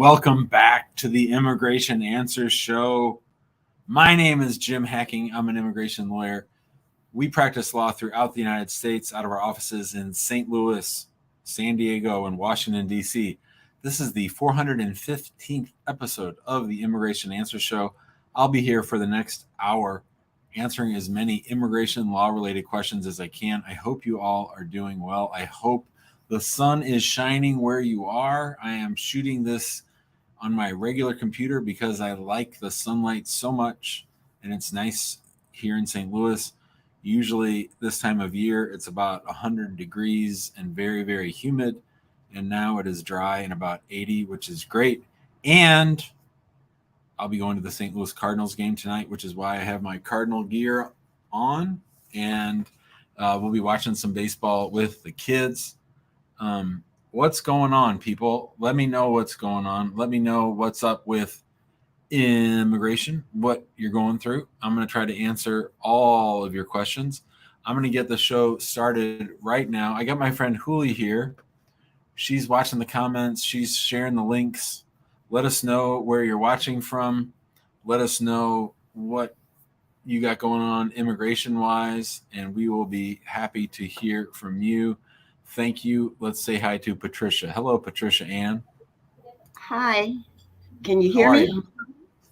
Welcome back to the Immigration Answers Show. My name is Jim Hacking. I'm an immigration lawyer. We practice law throughout the United States out of our offices in St. Louis, San Diego, and Washington, D.C. This is the 415th episode of the Immigration Answers Show. I'll be here for the next hour answering as many immigration law-related questions as I can. I hope you all are doing well. I hope the sun is shining where you are. I am shooting this on my regular computer because I like the sunlight so much, and it's nice here in St. Louis. Usually this time of year, it's about 100 degrees and very, very humid, and now it is dry and about 80, which is great. And I'll be going to the St. Louis Cardinals game tonight, which is why I have my Cardinal gear on, and we'll be watching some baseball with the kids. What's going on, people? Let me know what's going on. Let me know what's up with immigration, what you're going through. I'm going to try to answer all of your questions. I'm going to get the show started right now. I got my friend Huli here. She's watching the comments. She's sharing the links. Let us know where you're watching from. Let us know what you got going on immigration-wise, and we will be happy to hear from you. Thank you. Let's say hi to Patricia. Hello, Patricia Ann. Hi. Can you hear me?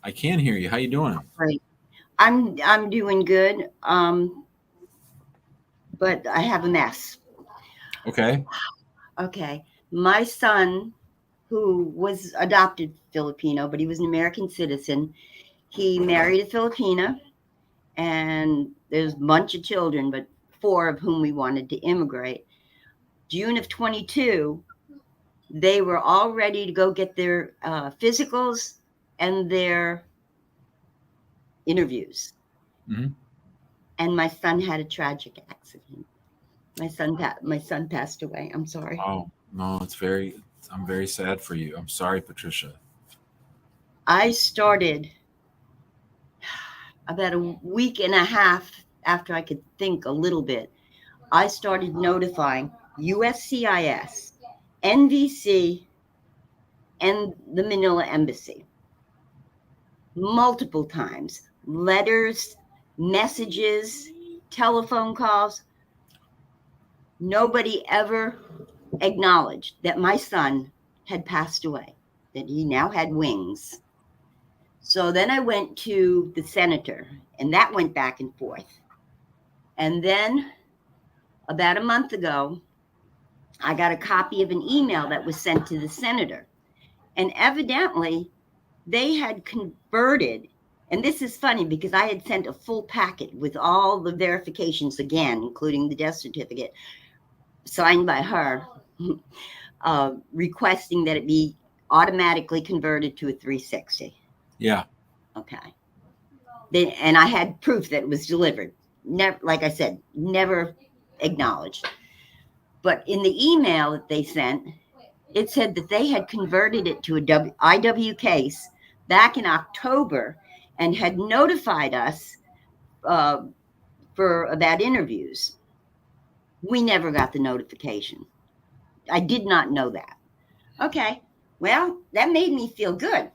I can hear you. How you doing? Great. I'm doing good. But I have a mess. Okay. Okay. My son, who was adopted Filipino, but he was an American citizen, he married a Filipina, and there's a bunch of children, but 4 of whom we wanted to immigrate. June of 22, they were all ready to go get their physicals and their interviews. Mm-hmm. And my son had a tragic accident. My son passed away. I'm sorry. Oh, no, I'm very sad for you. I'm sorry, Patricia. I started about a week and a half after I could think a little bit. I started notifying USCIS, NVC, and the Manila Embassy multiple times. Letters, messages, telephone calls. Nobody ever acknowledged that my son had passed away, that he now had wings. So then I went to the senator, and that went back and forth. And then about a month ago, I got a copy of an email that was sent to the senator. And evidently, they had converted, and this is funny because I had sent a full packet with all the verifications again, including the death certificate, signed by her, requesting that it be automatically converted to a 360. Yeah. Okay. And I had proof that it was delivered. Never, like I said, never acknowledged. But in the email that they sent, it said that they had converted it to a IW case back in October and had notified us for about interviews. We never got the notification. I did not know that. Okay, well, that made me feel good.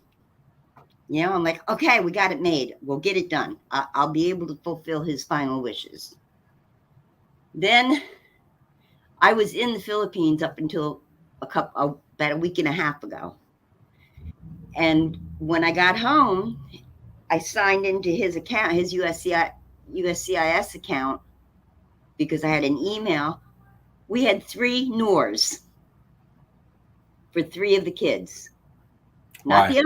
You know, I'm like, okay, we got it made. We'll get it done. I'll be able to fulfill his final wishes. Then I was in the Philippines up until about a week and a half ago. And when I got home, I signed into his account, his USCIS account, because I had an email. We had 3 NORs for 3 of the kids. Not the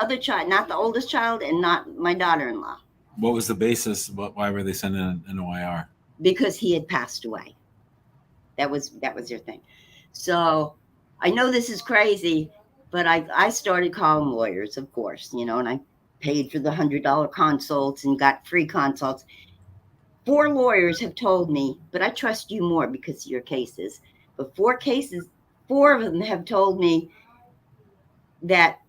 other child, not the oldest child, and not my daughter-in-law. What was the basis? Why were they sending an OIR? Because he had passed away. That was their thing. So I know this is crazy, but I started calling lawyers, of course, you know, and I paid for the $100 consults and got free consults. 4 lawyers have told me, but I trust you more because of your cases. But 4 of them have told me that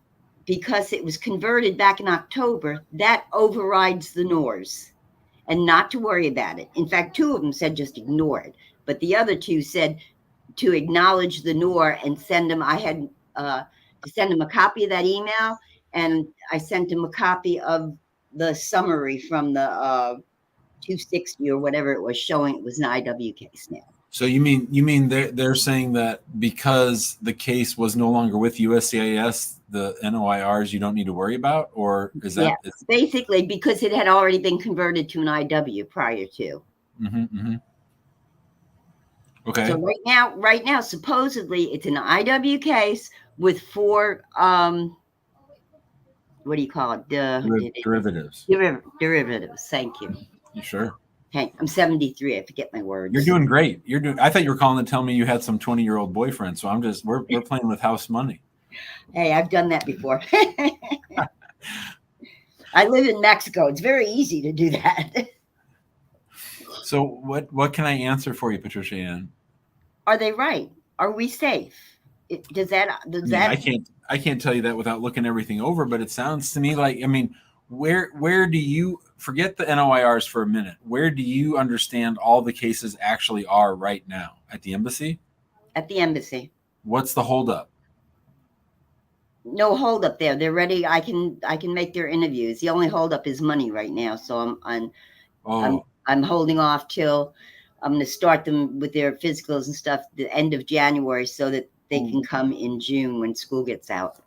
because it was converted back in October, that overrides the NORs and not to worry about it. In fact, 2 of them said just ignore it. But the other 2 said to acknowledge the NOR and send them. I had to send him a copy of that email, and I sent him a copy of the summary from the 260 or whatever it was, showing it was an IW case now. So you mean they're saying that because the case was no longer with USCIS, the NOIRs you don't need to worry about, or is that basically because it had already been converted to an IW prior to? Okay. So right now, supposedly it's an IW case with 4 what do you call it? Derivatives. Derivatives. Thank you. You sure? Hey, I'm 73. I forget my words. You're doing great. I thought you were calling to tell me you had some 20-year-old boyfriend. So we're playing with house money. Hey, I've done that before. I live in Mexico. It's very easy to do that. So what can I answer for you, Patricia Ann? Are they right? Are we safe? I can't tell you that without looking everything over, but it sounds to me like, where do you, forget the NOIRs for a minute, where do you understand all the cases actually are right now? At the embassy? At the embassy. What's the holdup? No holdup there. They're ready. I can make their interviews. The only holdup is money right now. So I'm holding off till I'm going to start them with their physicals and stuff the end of January so that they can come in June when school gets out.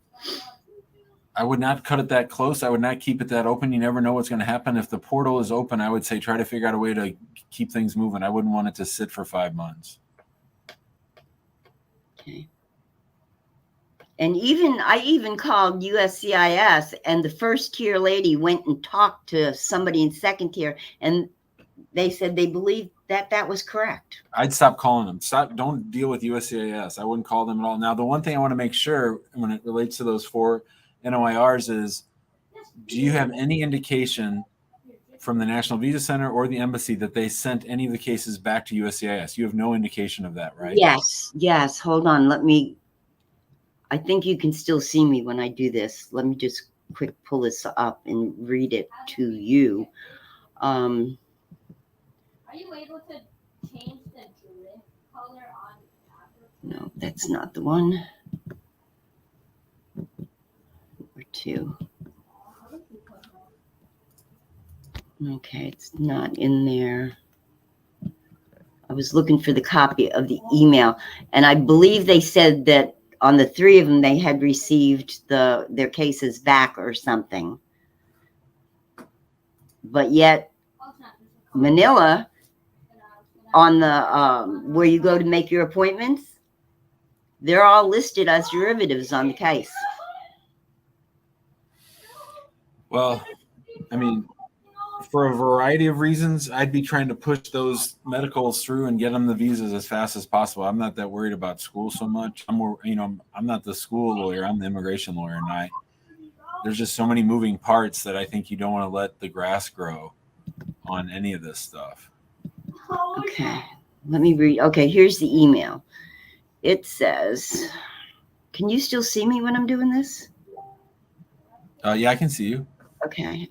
I would not cut it that close. I would not keep it that open. You never know what's going to happen. If the portal is open, I would say try to figure out a way to keep things moving. I wouldn't want it to sit for 5 months. Okay. And I even called USCIS, and the first tier lady went and talked to somebody in second tier, and they said they believed that was correct. I'd stop calling them. Don't deal with USCIS. I wouldn't call them at all. Now, the one thing I want to make sure when it relates to those 4 NOIRs is, do you have any indication from the National Visa Center or the embassy that they sent any of the cases back to USCIS? You have no indication of that, right? Yes. Hold on. I think you can still see me when I do this. Let me just quick pull this up and read it to you. Are you able to change the drift color on? No, that's not the one. Or 2. Okay, it's not in there. I was looking for the copy of the email, and I believe they said that on the 3 of them, they had received their cases back or something. But yet, Manila, on the where you go to make your appointments, they're all listed as derivatives on the case. Well, for a variety of reasons, I'd be trying to push those medicals through and get them the visas as fast as possible. I'm not that worried about school so much. I'm not the school lawyer. I'm the immigration lawyer, and there's just so many moving parts that I think you don't want to let the grass grow on any of this stuff. Okay, let me read. Okay, here's the email. It says, can you still see me when I'm doing this? Yeah, I can see you. Okay.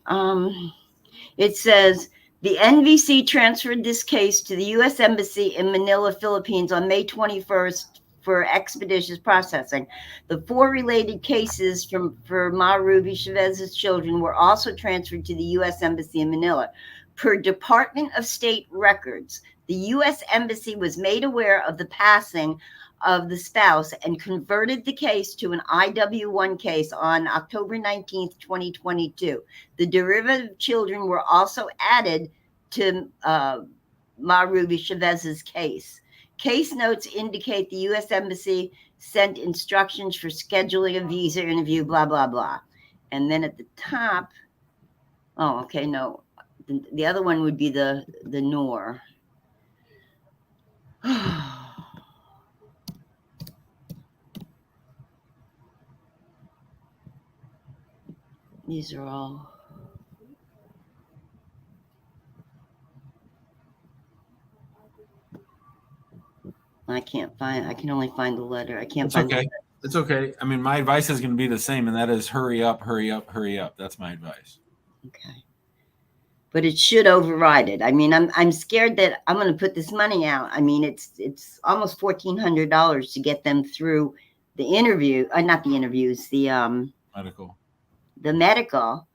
It says, the NVC transferred this case to the U.S. Embassy in Manila, Philippines on May 21st for expeditious processing. The 4 related cases for Ma Ruby Chavez's children were also transferred to the U.S. Embassy in Manila. Per Department of State records, the U.S. Embassy was made aware of the passing of the spouse and converted the case to an IW1 case on October 19th, 2022. The derivative children were also added to Ma Ruby Chavez's case. Case notes indicate the U.S. Embassy sent instructions for scheduling a visa interview, blah, blah, blah. And then at the top, oh, okay, no. The other one would be the NOR. These are all. I can only find the letter. I can't find. Okay. It's okay. My advice is going to be the same, and that is hurry up, hurry up, hurry up. That's my advice. Okay. But it should override it. I'm scared that I'm going to put this money out. It's almost $1,400 to get them through the interview, not the interviews, the medical.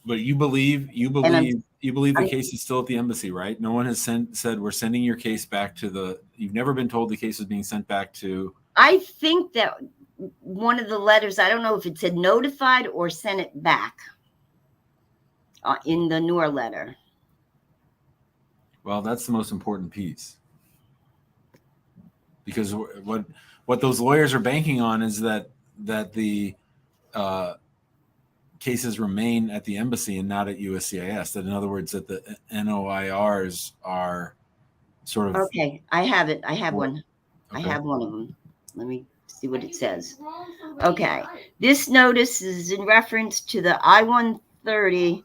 But you believe the I'm- case is still at the embassy, right? No one has said we're sending your case back to the. You've never been told the case is being sent back to. I think that one of the letters, I don't know if it said notified or sent it back in the Noor letter. Well, that's the most important piece, because what those lawyers are banking on is that the cases remain at the embassy and not at USCIS. That, in other words, that the NOIRs are sort of. Okay, I have it. I have one. Okay. I have one of them. Let me see what it says. Okay, this notice is in reference to the I-130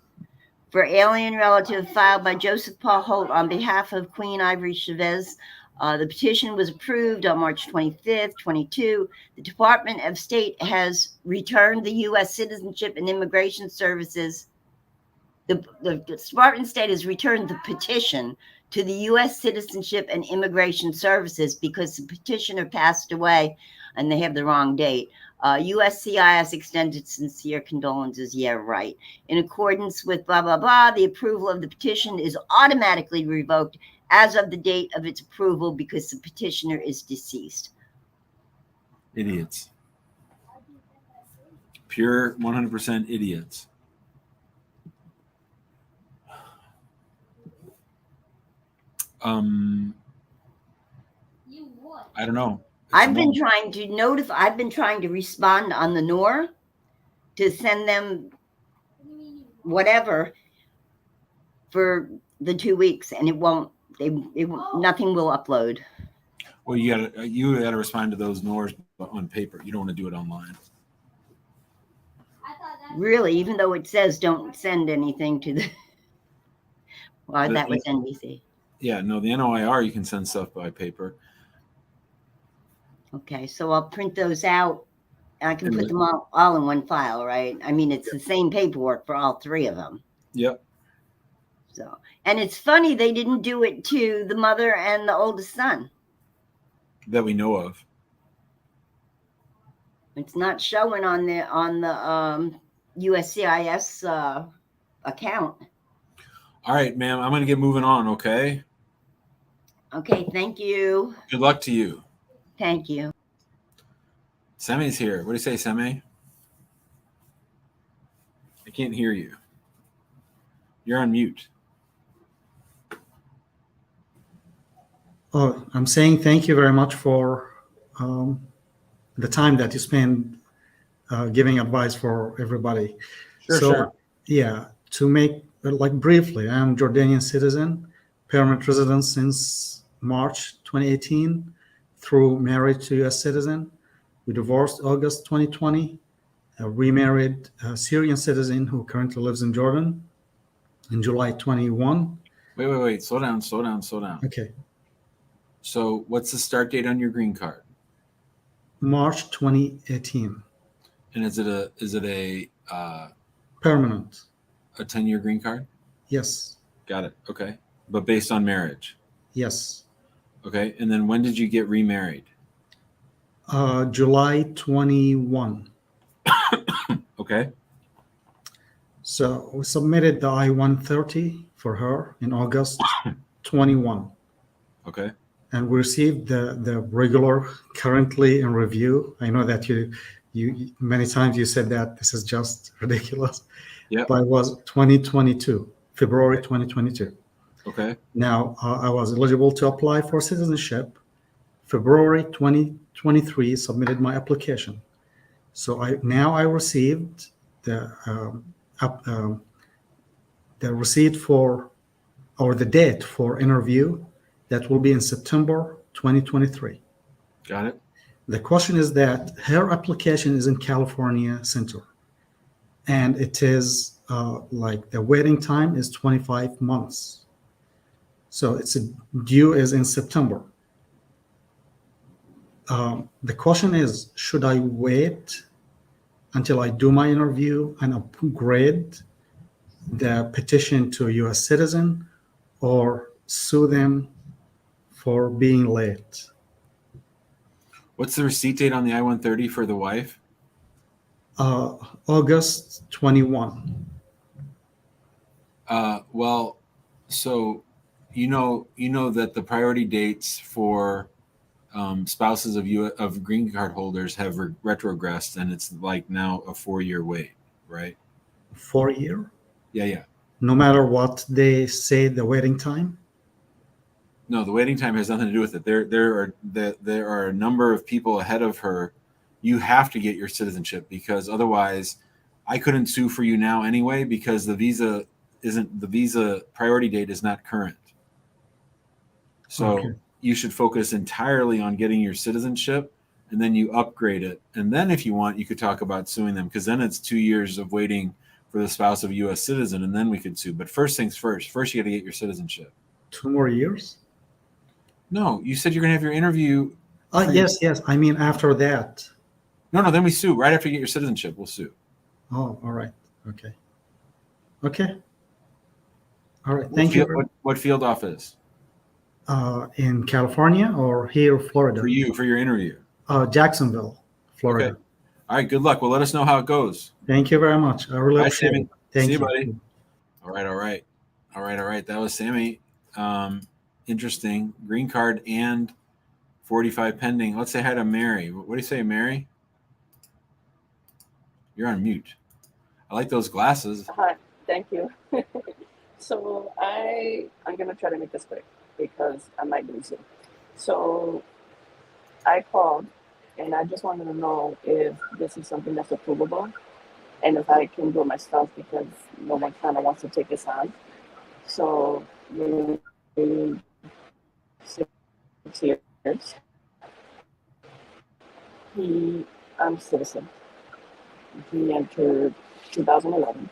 for alien relative filed by Joseph Paul Holt on behalf of Queen Ivory Chavez. The petition was approved on March 25th, 22. The Department of State has returned the U.S. Citizenship and Immigration Services. The Department of State has returned the petition to the U.S. Citizenship and Immigration Services because the petitioner passed away and they have the wrong date. USCIS extended sincere condolences. Yeah, right. In accordance with blah, blah, blah, the approval of the petition is automatically revoked as of the date of its approval because the petitioner is deceased. Idiots. Pure 100% idiots. I don't know. I've been trying to respond on the Noor to send them whatever for the 2 weeks, and it won't. Nothing will upload. Well, you gotta respond to those Noors on paper. You don't want to do it online. Really, even though it says don't send anything to the. Well, that was NBC. Yeah, no, the NOIR you can send stuff by paper. Okay, so I'll print those out. I can put them all in one file, right? I mean, it's the same paperwork for all three of them. Yep. So, and it's funny they didn't do it to the mother and the oldest son. That we know of. It's not showing on the USCIS account. All right, ma'am. I'm going to get moving on, okay? Okay, thank you. Good luck to you. Thank you. Semi's here. What do you say, Semi? I can't hear you. You're on mute. Oh, I'm saying thank you very much for the time that you spend giving advice for everybody. Sure. Yeah, to make briefly, I'm Jordanian citizen, permanent resident since March 2018 through marriage to U.S. citizen. We divorced August 2020, remarried a Syrian citizen who currently lives in Jordan in July 21. Wait. Slow down. Okay. So what's the start date on your green card? March 2018. And is it a Permanent. A 10-year green card? Yes. Got it. Okay. But based on marriage? Yes. Okay. And then when did you get remarried? July 21. Okay. So we submitted the I-130 for her in August 21. Okay. And we received the regular currently in review. I know that you many times you said that this is just ridiculous. Yeah. But it was 2022, February 2022. Okay. Now I was eligible to apply for citizenship. February 2023 submitted my application. So I received the receipt for, or the date for interview that will be in September 2023. Got it. The question is that her application is in California Center, and it is the waiting time is 25 months. So it's due is in September. The question is, should I wait until I do my interview and upgrade the petition to a U.S. citizen, or sue them for being late? What's the receipt date on the I-130 for the wife? August 21. Well, so you know that the priority dates for spouses of green card holders have retrogressed, and it's like now a 4-year wait, right? 4 year? Yeah. No matter what they say the waiting time? No, the waiting time has nothing to do with it. There are a number of people ahead of her. You have to get your citizenship because otherwise, I couldn't sue for you now anyway because the visa priority date is not current. So Okay. you should focus entirely on getting your citizenship, and then you upgrade it. And then, if you want, you could talk about suing them because then it's 2 years of waiting for the spouse of a U.S. citizen, and then we could sue. But first things first. First, you got to get your citizenship. 2 more years? No, you said you're going to have your interview. Yes. I mean, after that. No, then we sue. Right after you get your citizenship, we'll sue. Oh, all right. Okay. All right. Thank you. What field office? In California or here, Florida? For your interview. Jacksonville, Florida. Okay. All right. Good luck. Well, let us know how it goes. Thank you very much. I really appreciate it. Thank See you, buddy. All right. That was Sammy. Interesting. Green card and 45 pending. Let's say hi to Mary. What do you say, Mary? You're on mute. I like those glasses. Hi, thank you. So I'm gonna try to make this quick because I might lose you. So I called and I just wanted to know if this is something that's approvable and if I can do it myself because no one kind of wants to take this on. So maybe 6 years. I'm a citizen. He entered 2011,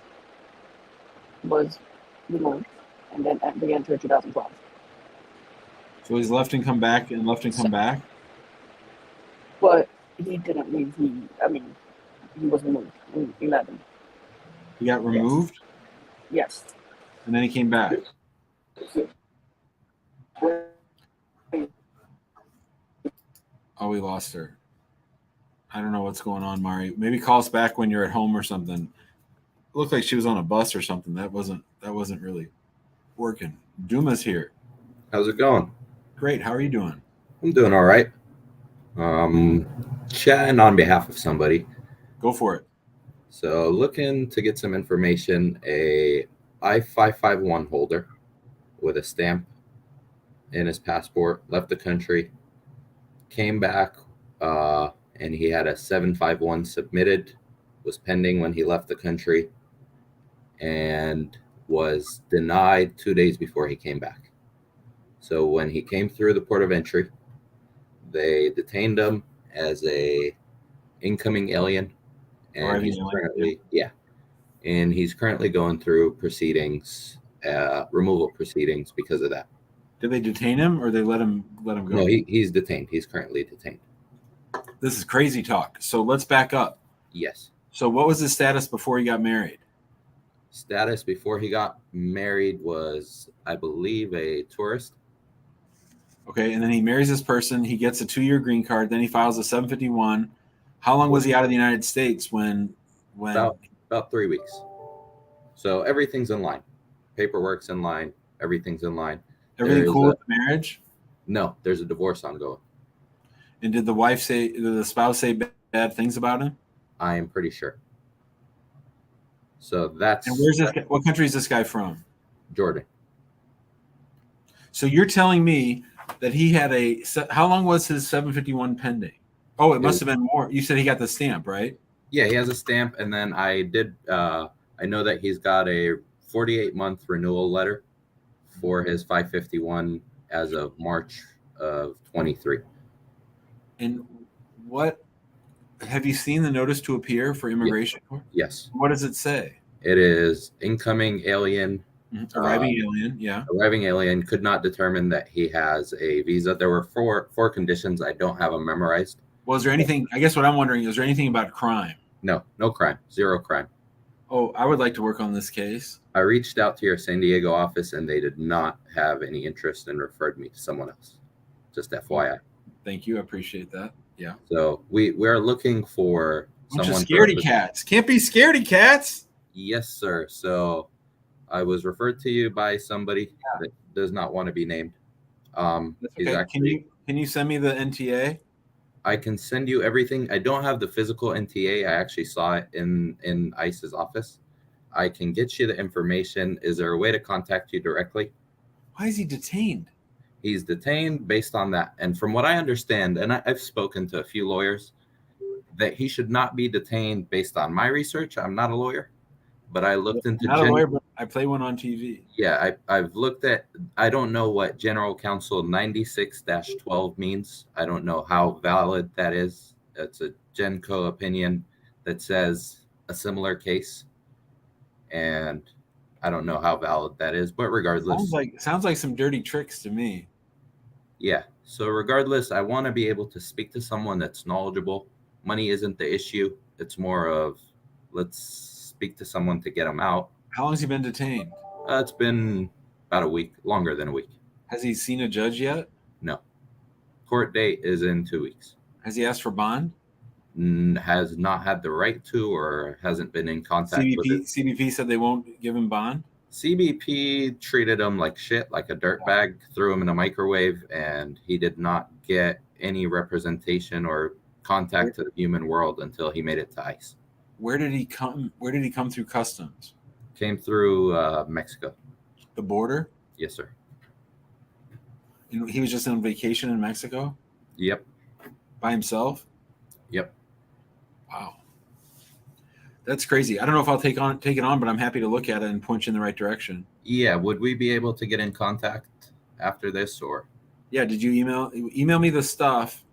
was removed, and then re-entered 2012. So he's left and come back and left and come back? But he didn't leave. He was removed in 11. He got removed? Yes. And then he came back? Oh, we lost her. I don't know what's going on, Mari. Maybe call us back when you're at home or something. It looked like she was on a bus or something. That wasn't really working. Duma's here. How's it going? Great. How are you doing? I'm doing all right. Chatting on behalf of somebody. Go for it. So looking to get some information, a I-551 holder with a stamp in his passport, left the country, came back, and he had a 751 submitted, was pending when he left the country, and was denied 2 days before he came back. So when he came through the port of entry, they detained him as a incoming alien, and he's currently going through proceedings, removal proceedings because of that. Did they detain him or they let him go? No, he's detained. He's currently detained. This is crazy talk. So let's back up. Yes. So what was his status before he got married? Status before he got married was, I believe, a tourist. Okay, and then he marries this person. He gets a 2-year green card. Then he files a 751. How long was he out of the United States when? About 3 weeks. So everything's in line. Paperwork's in line. Everything's in line. Everything cool with the marriage? No, there's a divorce ongoing. And did the spouse say bad things about him? I am pretty sure. So that's. And where's this guy? What country is this guy from? Jordan. So you're telling me that he had how long was his 751 pending? Oh, it must have been more. You said he got the stamp, right? Yeah, he has a stamp, and then I know that he's got a 48-month renewal letter for his 551 as of March of 23. And what have you seen the notice to appear for immigration? Yes. What does it say? It is incoming alien. Arriving alien, yeah. Arriving alien could not determine that he has a visa. There were four conditions. I don't have them memorized. Well, is there anything, I guess what I'm wondering, is there anything about crime? No crime. Zero crime. Oh, I would like to work on this case. I reached out to your San Diego office and they did not have any interest and referred me to someone else. Just FYI. Thank you. I appreciate that. Yeah. So we are looking for Bunch of someone. scaredy cats. Can't be scaredy cats. Yes, sir. So I was referred to you by somebody that does not want to be named. That's He's okay. actually. Can you send me the NTA? I can send you everything. I don't have the physical NTA. I actually saw it in ICE's office. I can get you the information. Is there a way to contact you directly? Why is he detained? He's detained based on that. And from what I understand, and I've spoken to a few lawyers, that he should not be detained based on my research. I'm not a lawyer, but I looked into I'm not a lawyer, but I play one on TV. Yeah, I've looked at. I don't know what General Counsel 96-12 means. I don't know how valid that is. It's a Genco opinion that says a similar case, and I don't know how valid that is. But regardless, sounds like some dirty tricks to me. Yeah. So regardless, I want to be able to speak to someone that's knowledgeable. Money isn't the issue. It's more of let's speak to someone to get him out. How long has he been detained? It's been about a week, longer than a week. Has he seen a judge yet? No. Court date is in 2 weeks. Has he asked for bond? Has not had the right to or hasn't been in contact with it. CBP said they won't give him bond? CBP treated him like shit, like a dirtbag, threw him in a microwave, and he did not get any representation or contact to the human world until he made it to ICE. Where did he come through customs? Came through Mexico. The border? Yes, sir. And he was just on vacation in Mexico? Yep. By himself? Yep. Wow. That's crazy. I don't know if I'll take it on, but I'm happy to look at it and point you in the right direction. Yeah. Would we be able to get in contact after this, or? Yeah. Did you email me the stuff?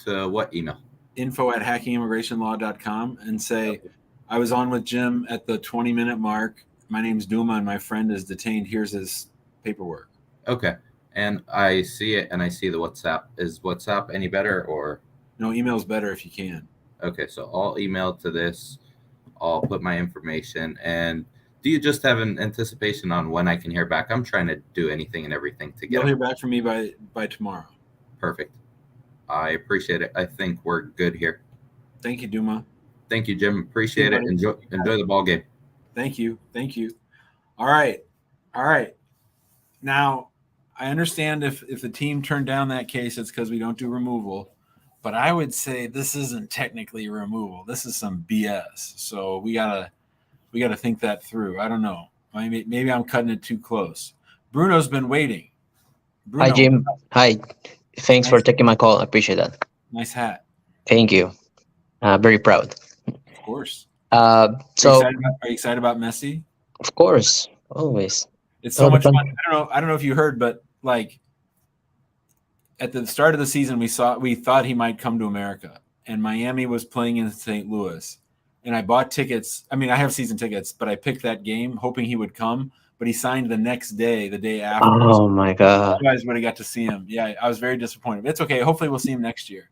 To what email? info@hackingimmigrationlaw.com and say, I was on with Jim at the 20-minute mark. My name's Duma and my friend is detained. Here's his paperwork. Okay. And I see it and I see the WhatsApp. Is WhatsApp any better or? No, email's better if you can. Okay. So I'll email to this. I'll put my information. And do you just have an anticipation on when I can hear back? I'm trying to do anything and everything to get. You'll hear back from me by tomorrow. Perfect. I appreciate it. I think we're good here. Thank you, Duma. Thank you, Jim. Appreciate it. Enjoy the ball game. Thank you. All right. Now, I understand if the team turned down that case, it's because we don't do removal. But I would say this isn't technically removal. This is some BS. So we gotta think that through. I don't know. Maybe I'm cutting it too close. Bruno's been waiting. Bruno, Hi, Jim. Hi. Thanks for taking my call. I appreciate that. Nice hat. Thank you. Very proud. Of course. Are you excited about Messi? Of course, always. It's so much fun. I don't know if you heard, but like at the start of the season, we thought he might come to America, and Miami was playing in St. Louis, and I bought tickets. I mean, I have season tickets, but I picked that game hoping he would come, but he signed the next day, the day after. Oh my God! You guys would have got to see him. Yeah, I was very disappointed. It's okay. Hopefully, we'll see him next year.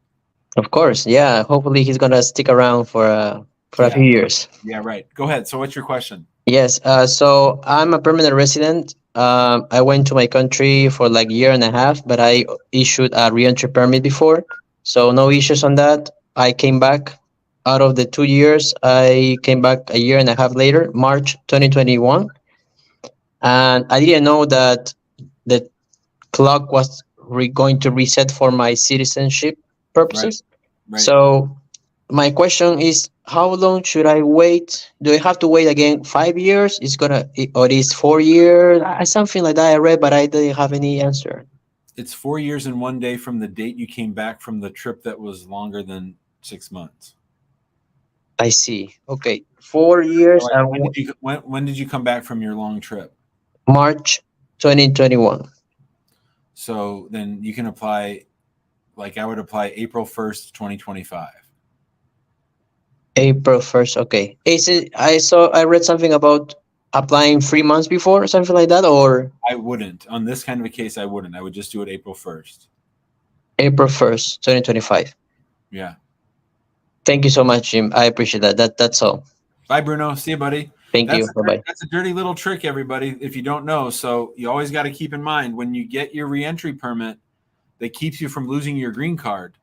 Of course, yeah. Hopefully, he's gonna stick around for a few years. Yeah, right. Go ahead. So, what's your question? Yes. So I'm a permanent resident. I went to my country for like a year and a half, but I issued a re-entry permit before, so no issues on that. I came back. Out of the 2 years, I came back a year and a half later, March 2021, and I didn't know that the clock was going to reset for my citizenship purposes. Right. So my question is, how long should I wait? Do I have to wait again 5 years? Or is 4 years? Something like that I read, but I didn't have any answer. It's 4 years and 1 day from the date you came back from the trip that was longer than 6 months. I see. Okay, 4 years. When did you come back from your long trip? March 2021. So then you can apply, like I would apply April 1st, 2025. April 1st. Okay. I read something about applying 3 months before or something like that, or? I wouldn't. On this kind of a case, I wouldn't. I would just do it April 1st. April 1st, 2025. Yeah. Thank you so much, Jim. I appreciate that. That's all. Bye, Bruno. See you, buddy. Thank you. Bye-bye. That's a dirty little trick, everybody, if you don't know. So you always got to keep in mind when you get your reentry permit, that keeps you from losing your green card.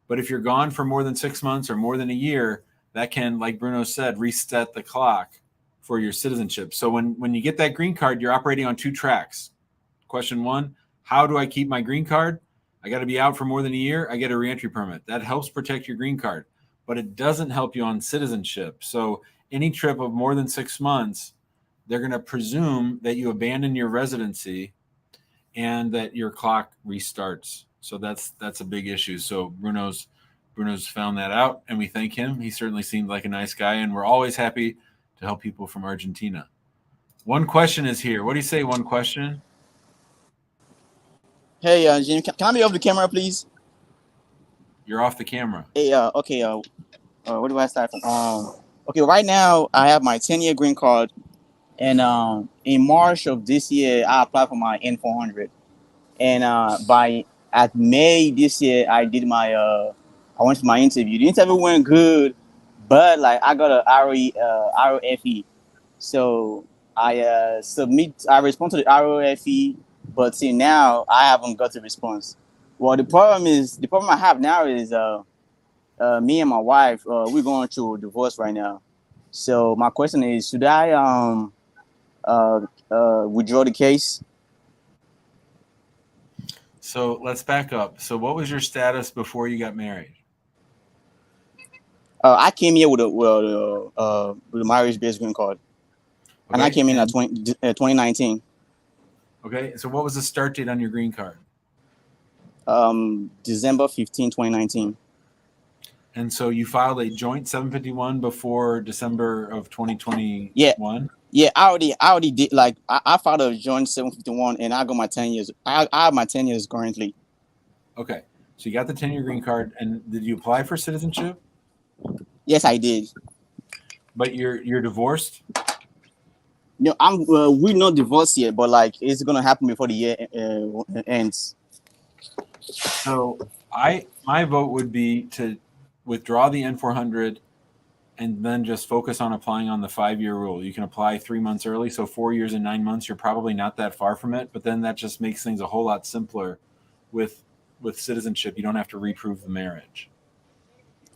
But if you're gone for more than 6 months or more than a year, that can, like Bruno said, reset the clock for your citizenship. So when you get that green card, you're operating on 2 tracks. Question 1, how do I keep my green card? I got to be out for more than a year. I get a reentry permit. That helps protect your green card, but it doesn't help you on citizenship. So any trip of more than 6 months, they're going to presume that you abandon your residency and that your clock restarts. So that's a big issue. So Bruno's found that out, and we thank him. He certainly seemed like a nice guy, and we're always happy to help people from Argentina. One question is here. What do you say? One question? Hey, Jim, can I be off the camera, please? You're off the camera. Hey, okay. Where do I start from? Okay, right now I have my 10-year green card, and in March of this year I applied for my N400, and at May this year I did my I went for my interview. The interview went good, but like I got a ROFE, so I respond to the ROFE, but see now I haven't got a response. Well, the problem I have now is me and my wife, we're going through a divorce right now. So my question is, should I withdraw the case? So let's back up. So what was your status before you got married? I came here with a marriage-based green card, and I came in at 2019. Okay, so what was the start date on your green card? December 15, 2019. And so you filed a joint 751 before December of 2021? Yeah, I already did. Like I filed a joint 751, and I got my 10 years. I have my 10 years currently. Okay, so you got the 10-year green card, and did you apply for citizenship? Yes, I did. But you're divorced? No, we're not divorced yet, but like it's gonna happen before the year ends. So my vote would be to withdraw the N400 and then just focus on applying on the 5-year rule. You can apply 3 months early, so 4 years and 9 months. You're probably not that far from it, but then that just makes things a whole lot simpler with citizenship. You don't have to reprove the marriage.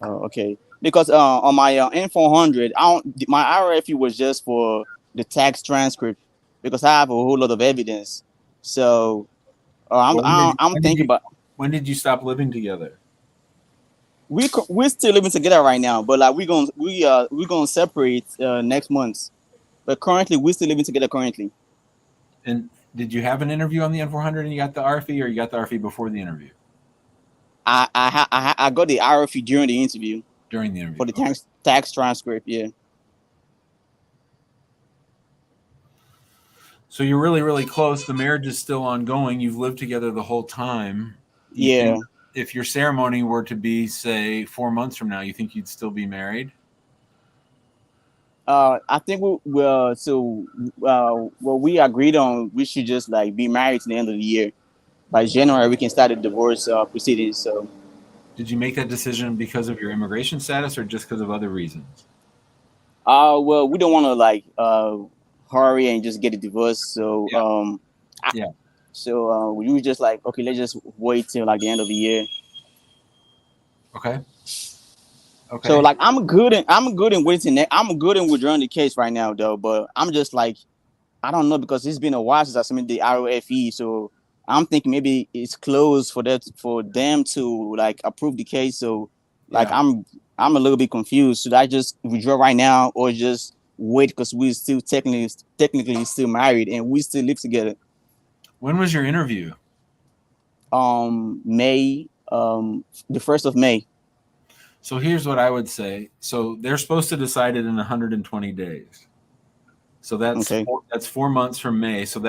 Oh, okay. Because on my N400, my RFE was just for the tax transcript because I have a whole lot of evidence. So I'm thinking about. When did you stop living together? We're still living together right now, but like we're gonna separate next month. But currently, we're still living together currently. And did you have an interview on the N400 and you got the RFE, or you got the RFE before the interview? I got the RFE during the interview. During the interview. For the tax transcript, yeah. So you're really, really close. The marriage is still ongoing. You've lived together the whole time. Yeah. If your ceremony were to be, say, 4 months from now, you think you'd still be married? I think what we agreed on, we should just like be married to the end of the year. By January, we can start the divorce proceedings. So, did you make that decision because of your immigration status or just because of other reasons? Well, we don't want to like hurry and just get a divorce. So, So we were just like, okay, let's just wait till like the end of the year. Okay. So like I'm good in waiting. I'm good in withdrawing the case right now though, but I'm just like, I don't know, because it's been a while since I submitted the ROFE. So I'm thinking maybe it's closed for them to like approve the case. So like I'm a little bit confused. Should I just withdraw right now or just wait, because we're still technically still married and we still live together? When was your interview? May, the 1st of May. So here's what I would say. So they're supposed to decide it in 120 days. So that's 4 months from May. So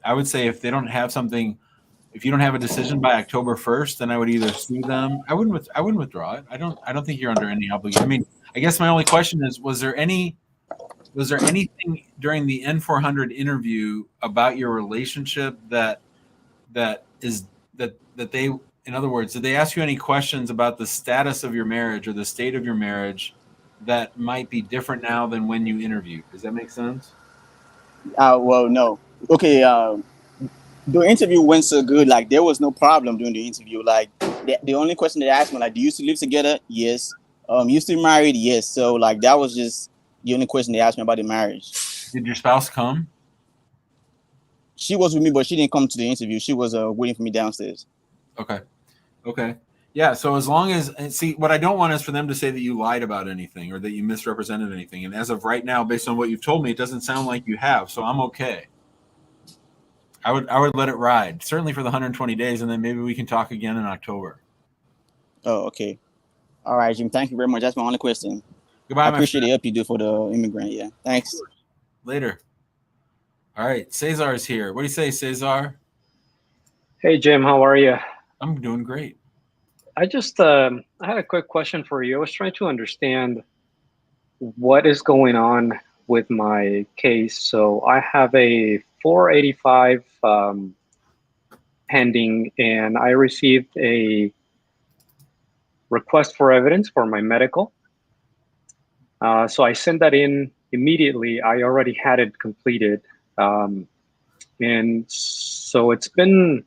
I would say if you don't have a decision by October 1st, then I would either sue them. I wouldn't withdraw it. I don't think you're under any obligation. I mean, I guess my only question is, was there anything during the N400 interview about your relationship that they, in other words, did they ask you any questions about the status of your marriage or the state of your marriage that might be different now than when you interviewed? Does that make sense? Well, no. Okay. The interview went so good. Like there was no problem during the interview. Like the only question they asked me, like, do you still live together? Yes. You still married? Yes. So like that was just the only question they asked me about the marriage. Did your spouse come? She was with me, but she didn't come to the interview. She was waiting for me downstairs. Okay. Yeah. So as long as, see, what I don't want is for them to say that you lied about anything or that you misrepresented anything. And as of right now, based on what you've told me, it doesn't sound like you have. So I'm okay. I would let it ride, certainly for the 120 days, and then maybe we can talk again in October. Oh, okay. All right, Jim. Thank you very much. That's my only question. Goodbye. I appreciate the help you do for the immigrant. Yeah. Thanks. Later. All right. Cesar is here. What do you say, Cesar? Hey, Jim. How are you? I'm doing great. I just I had a quick question for you. I was trying to understand what is going on with my case. So I have a 485 pending, and I received a request for evidence for my medical. So I sent that in immediately. I already had it completed. And so it's been,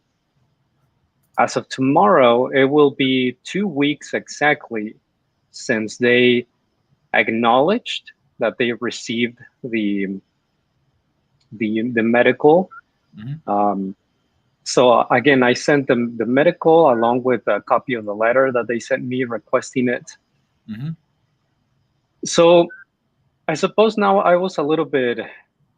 as of tomorrow, it will be 2 weeks exactly since they acknowledged that they received the medical. Mhm. So again, I sent them the medical along with a copy of the letter that they sent me requesting it. Mm-hmm. So I suppose now I was a little bit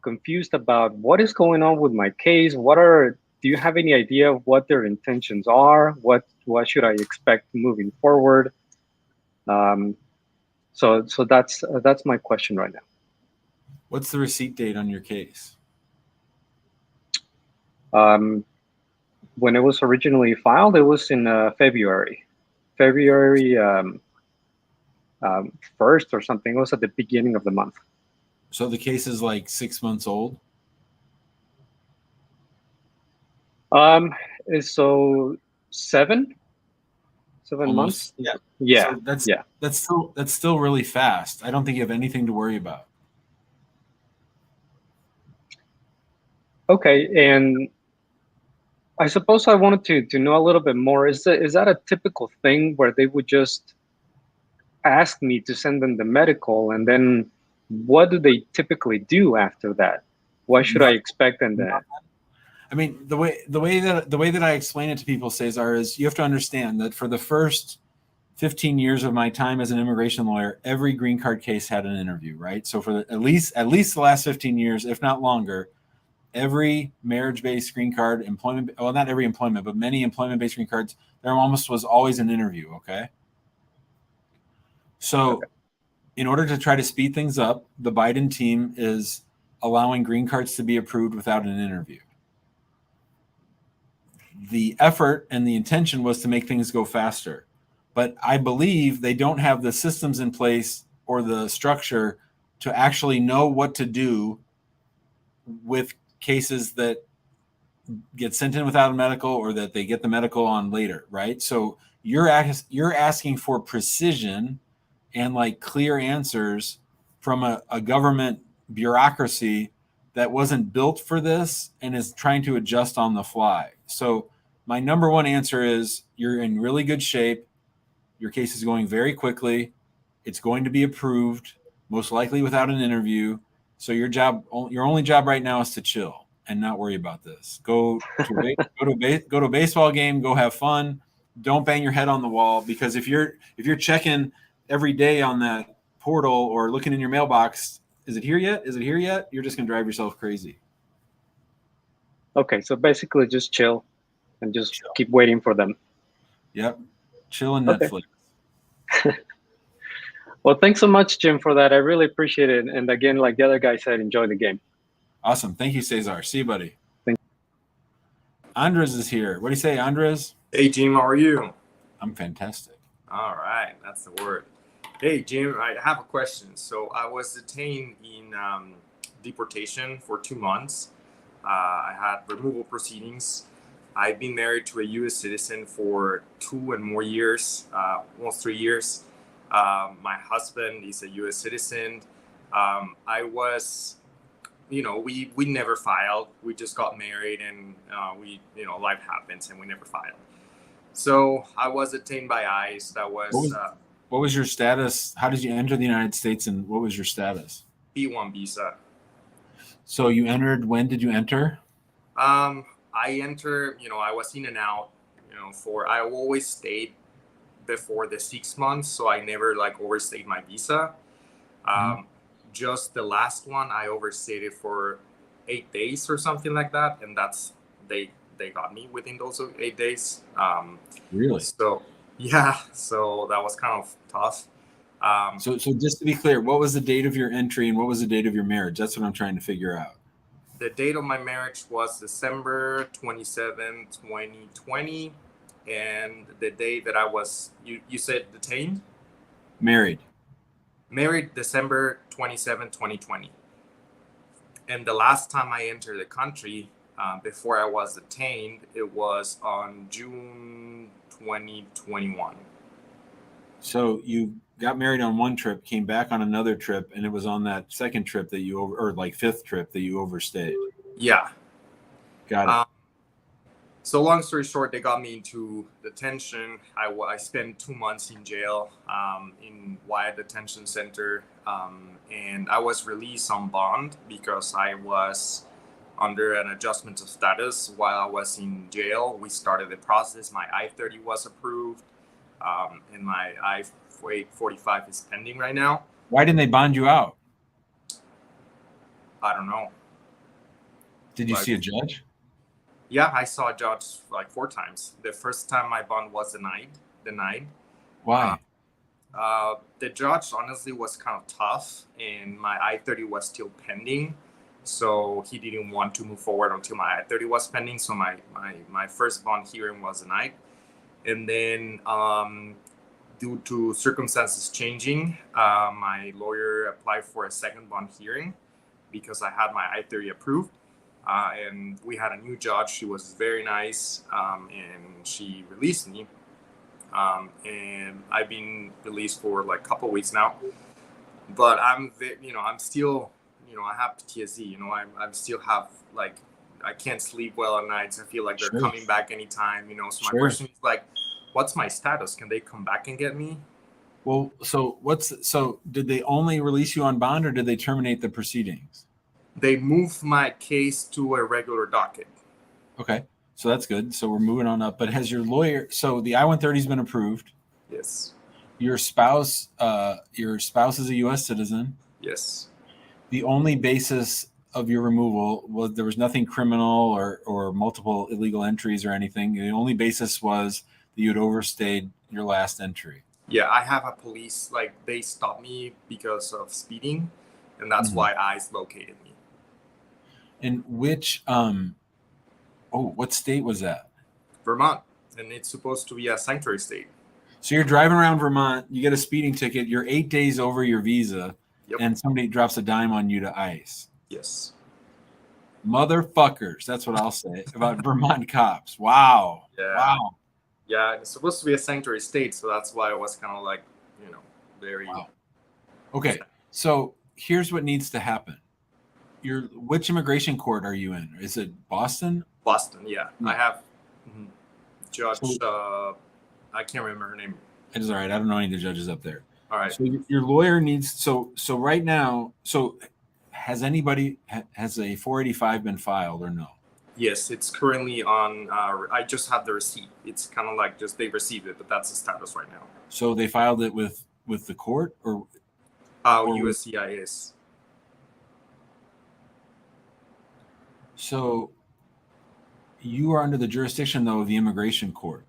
confused about what is going on with my case. Do you have any idea of what their intentions are? What should I expect moving forward? So that's my question right now. What's the receipt date on your case? When it was originally filed, it was in February 1st or something. It was at the beginning of the month. So the case is like 6 months old? So 7 months. Yeah. Yeah. So that's still really fast. I don't think you have anything to worry about. Okay, and I suppose I wanted to know a little bit more. Is that a typical thing where they would just ask me to send them the medical, and then what do they typically do after that? What should I expect in that? I mean, the way that I explain it to people, Cesar, is you have to understand that for the first 15 years of my time as an immigration lawyer, every green card case had an interview, right? So for at least the last 15 years, if not longer, every marriage-based green card, not every employment, but many employment-based green cards, there almost was always an interview, okay? So in order to try to speed things up, the Biden team is allowing green cards to be approved without an interview. The effort and the intention was to make things go faster. But I believe they don't have the systems in place or the structure to actually know what to do with cases that get sent in without a medical or that they get the medical on later, right? So you're asking for precision and like clear answers from a government bureaucracy that wasn't built for this and is trying to adjust on the fly. So my number one answer is you're in really good shape. Your case is going very quickly. It's going to be approved, most likely without an interview. So your only job right now is to chill and not worry about this. Go to a baseball game, go have fun. Don't bang your head on the wall, because if you're checking every day on that portal or looking in your mailbox, is it here yet? Is it here yet? You're just going to drive yourself crazy. Okay, so basically just chill and just keep waiting for them. Yep. Chill and Okay. Netflix. Well, thanks so much, Jim, for that. I really appreciate it. And again, like the other guy said, enjoy the game. Awesome. Thank you, Cesar. See you, buddy. Thank you. Andres is here. What do you say, Andres? Hey, Jim, how are you? I'm fantastic. All right, that's the word. Hey, Jim, I have a question. So I was detained in deportation for 2 months. I had removal proceedings. I've been married to a U.S. citizen for 2 and more years, almost 3 years. My husband is a U.S. citizen. I was, we never filed. We just got married, and life happens, and we never filed. So I was detained by ICE. That was What was your status? How did you enter the United States, and what was your status? B1 visa. So you entered. When did you enter? I entered, I was in and out, I always stayed before the 6 months, so I never like overstayed my visa. Just the last one, I overstayed it for 8 days or something like that, and they got me within those 8 days. Really? So yeah, so that was kind of tough. So just to be clear, what was the date of your entry and what was the date of your marriage? That's what I'm trying to figure out. The date of my marriage was December 27, 2020, and the day that I was, you said detained? Married December 27, 2020. And the last time I entered the country, before I was detained, it was on June 2021. So you got married on one trip, came back on another trip, and it was on that second trip that you or like fifth trip that you overstayed. Yeah. Got it. So long story short, they got me into detention. I spent 2 months in jail, in Wyatt Detention Center, and I was released on bond because I was under an adjustment of status while I was in jail. We started the process. My I-30 was approved, and my I-45 is pending right now. Why didn't they bond you out? I don't know. Did you see a judge? Yeah, I saw a judge like 4 times. The first time my bond was denied. Why? The judge honestly was kind of tough, and my I-30 was still pending. So he didn't want to move forward until my I-30 was pending. So my first bond hearing was denied. And then due to circumstances changing, my lawyer applied for a second bond hearing because I had my I-30 approved. And we had a new judge. She was very nice, and she released me. And I've been released for like a couple of weeks now. But I'm still, I have PTSD. I still have like, I can't sleep well at nights. I feel like they're coming back anytime. So my question is like, what's my status? Can they come back and get me? Well, so did they only release you on bond, or did they terminate the proceedings? They moved my case to a regular docket. Okay, so that's good. So we're moving on up. But has your lawyer? So the I-130 has been approved. Yes. Your spouse is a U.S. citizen. Yes. The only basis of your removal was there was nothing criminal or multiple illegal entries or anything. The only basis was that you had overstayed your last entry. Yeah, I have a police, like they stopped me because of speeding, and that's why ICE located me. And which, what state was that? Vermont, and it's supposed to be a sanctuary state. So you're driving around Vermont, you get a speeding ticket, you're 8 days over your visa, and somebody drops a dime on you to ICE. Yes. Motherfuckers, that's what I'll say about Vermont cops. Wow. Yeah. Wow. Yeah, it's supposed to be a sanctuary state, so that's why it was kind of like, very... Wow. Okay, so here's what needs to happen. Which immigration court are you in? Is it Boston? Boston, yeah. I have Judge, I can't remember her name. It's all right. I don't know any of the judges up there. All right. So your lawyer needs, so right now, has a 485 been filed or no? Yes, it's currently on, I just have the receipt. It's kind of like just they received it, but that's the status right now. So they filed it with the court or USCIS. So you are under the jurisdiction, though, of the immigration court.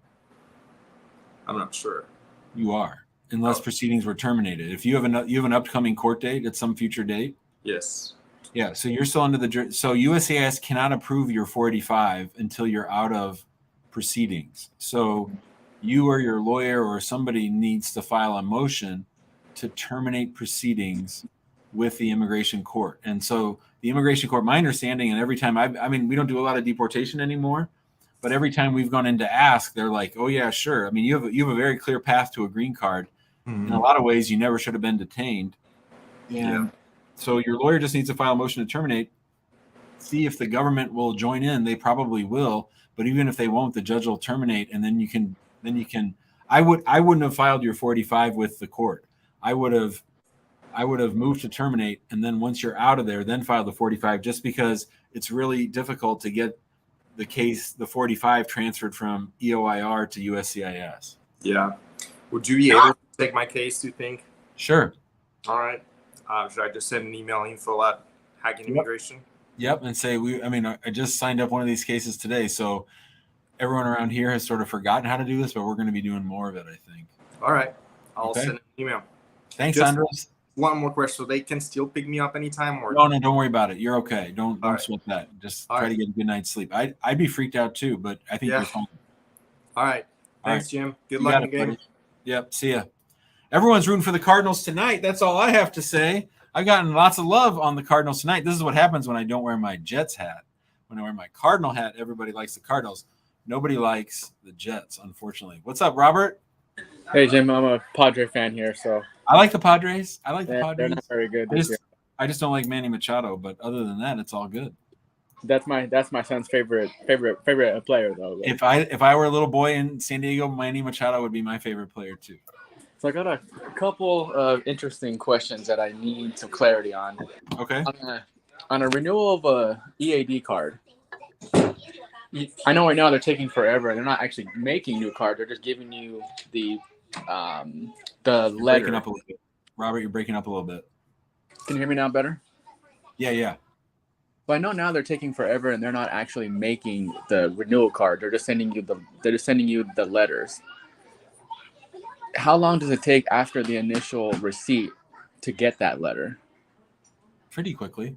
I'm not sure. You are, unless proceedings were terminated. If you have an upcoming court date at some future date. Yes. Yeah. So you're still under so USCIS cannot approve your 485 until you're out of proceedings. So you or your lawyer or somebody needs to file a motion to terminate proceedings with the immigration court. And so the immigration court, my understanding, and every time I mean, we don't do a lot of deportation anymore, but every time we've gone in to ask, they're like, oh yeah, sure. I mean, you have a very clear path to a green card. In a lot of ways, you never should have been detained. And so your lawyer just needs to file a motion to terminate, see if the government will join in. They probably will, but even if they won't, the judge will terminate, and then you can Then you can. I wouldn't have filed your 45 with the court. I would have moved to terminate, and then once you're out of there, then file the 45, just because it's really difficult to get the 45 transferred from EOIR to USCIS. Yeah. Would you be able to take my case, do you think? Sure. All right. Should I just send an email info at Hacking Immigration? Yep, and say I just signed up one of these cases today, so everyone around here has sort of forgotten how to do this, but we're going to be doing more of it, I think. All right. I'll Okay. send an email. Thanks, Just Andres. one more question. So they can still pick me up anytime? Or No, don't worry about it. You're okay. Don't right. sweat that. Just All try right. to get a good night's sleep. I'd be freaked out too, but I think Yeah. you're fine. All right. All Thanks, right. Jim. Good You luck got in it, the game. buddy. Yep. See ya. Everyone's rooting for the Cardinals tonight. That's all I have to say. I've gotten lots of love on the Cardinals tonight. This is what happens when I don't wear my Jets hat. When I wear my Cardinal hat, everybody likes the Cardinals. Nobody likes the Jets, unfortunately. What's up, Robert? Hey, Jim. I'm a Padre fan here, so I like the Padres. they're not very good this year. I just don't like Manny Machado, but other than that, it's all good. That's my son's favorite player, though. If I were a little boy in San Diego, Manny Machado would be my favorite player too. So I got a couple of interesting questions that I need some clarity on. Okay. On a renewal of a EAD card, I know right now they're taking forever. They're not actually making new cards. They're just giving you the You're letter. breaking up a little bit. Robert, you're breaking up a little bit. Can you hear me now better? Yeah. But I know now they're taking forever and they're not actually making the renewal card. They're just sending you the letters. How long does it take after the initial receipt to get that letter? Pretty quickly.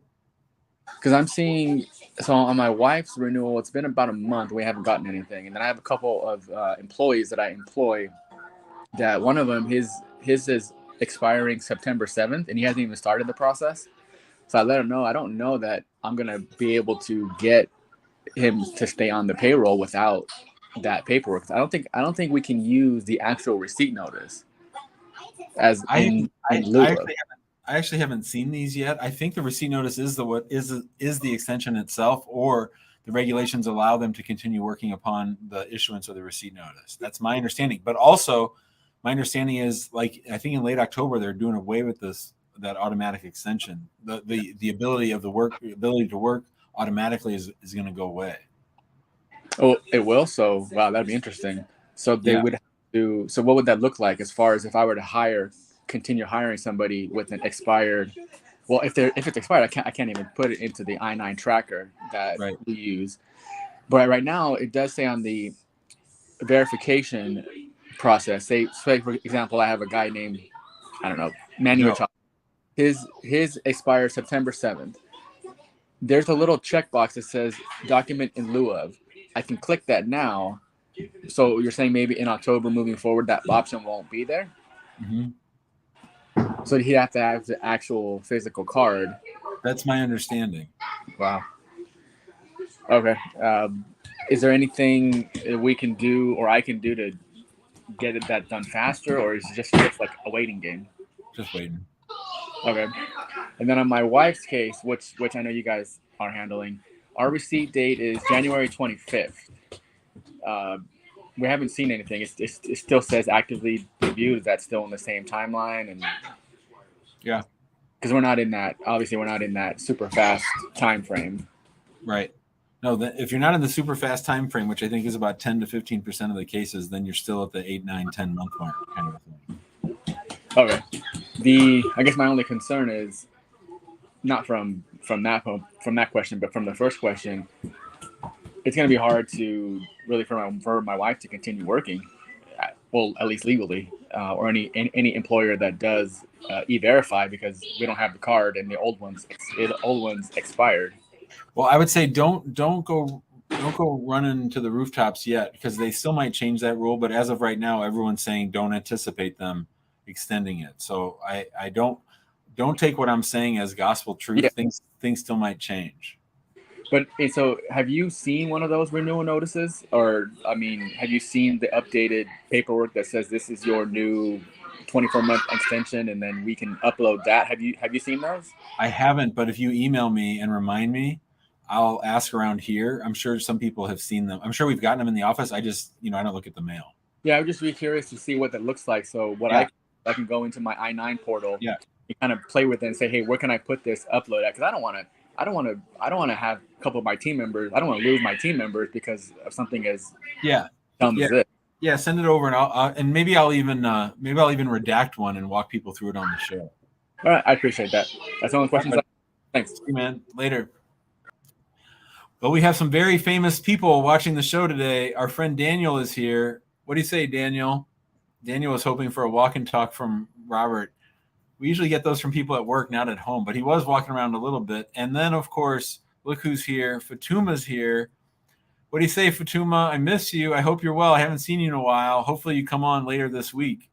Because I'm seeing, so on my wife's renewal, it's been about a month. We haven't gotten anything. And then I have a couple of employees that I employ that one of them, his is expiring September 7th, and he hasn't even started the process. So I let him know, I don't know that I'm going to be able to get him to stay on the payroll without that paperwork. I don't think we can use the actual receipt notice as in lieu of. I actually haven't seen these yet. I think the receipt notice is the extension itself, or the regulations allow them to continue working upon the issuance of the receipt notice. That's my understanding. But also, my understanding is, like, I think in late October they're doing away with that automatic extension. The ability to work automatically is going to go away. Oh, it will. So wow, that'd be interesting. So they would have to. So what would that look like as far as if I were to continue hiring somebody with an expired? Well, if it's expired, I can't even put it into the I-9 tracker that we use. But right now, it does say on the verification process. Say for example, I have a guy named, I don't know, Manny Machado. His expires September 7th. There's a little checkbox that says document in lieu of. I can click that now. So you're saying maybe in October moving forward, that option won't be there? Mm-hmm. So he'd have to have the actual physical card. That's my understanding. Wow. Okay. Is there anything we can do or I can do to get that done faster, or is it just like a waiting game? Just waiting. Okay. And then on my wife's case, which I know you guys are handling, our receipt date is January 25th. We haven't seen anything. It still says actively reviewed. Is that still in the same timeline? And yeah, because we're not in that super fast time frame. Right. No, if you're not in the super fast time frame, which I think is about 10 to 15% of the cases, then you're still at the 8, 9, 10 month mark kind of thing. Okay. I guess my only concern is not from that question, but from the first question. It's going to be hard to really for my wife to continue working, at least legally, or any employer that does e-verify, because we don't have the card and the old one's expired. Well, I would say don't go running to the rooftops yet, because they still might change that rule. But as of right now, everyone's saying don't anticipate them extending it. So I don't take what I'm saying as gospel truth. Yeah. Things still might change. But so have you seen one of those renewal notices? Or, I mean, have you seen the updated paperwork that says this is your new 24-month extension, and then we can upload that? Have you seen those? I haven't, but if you email me and remind me, I'll ask around here. I'm sure some people have seen them. I'm sure we've gotten them in the office. I just, I don't look at the mail. Yeah, I would just be curious to see what that looks like. So what I can go into my I-9 portal and kind of play with it and say, hey, where can I put this upload at? Because I don't want to have a couple of my team members. I don't want to lose my team members because of something as dumb as this. Yeah, send it over, and and maybe I'll even redact one and walk people through it on the show. All right, I appreciate that. That's the only questions. Thanks. See you, man. Later. Well, we have some very famous people watching the show today. Our friend Daniel is here. What do you say, Daniel? Daniel was hoping for a walk and talk from Robert. We usually get those from people at work, not at home, but he was walking around a little bit. And then, of course, look who's here. Fatuma's here. What do you say, Fatuma? I miss you. I hope you're well. I haven't seen you in a while. Hopefully you come on later this week.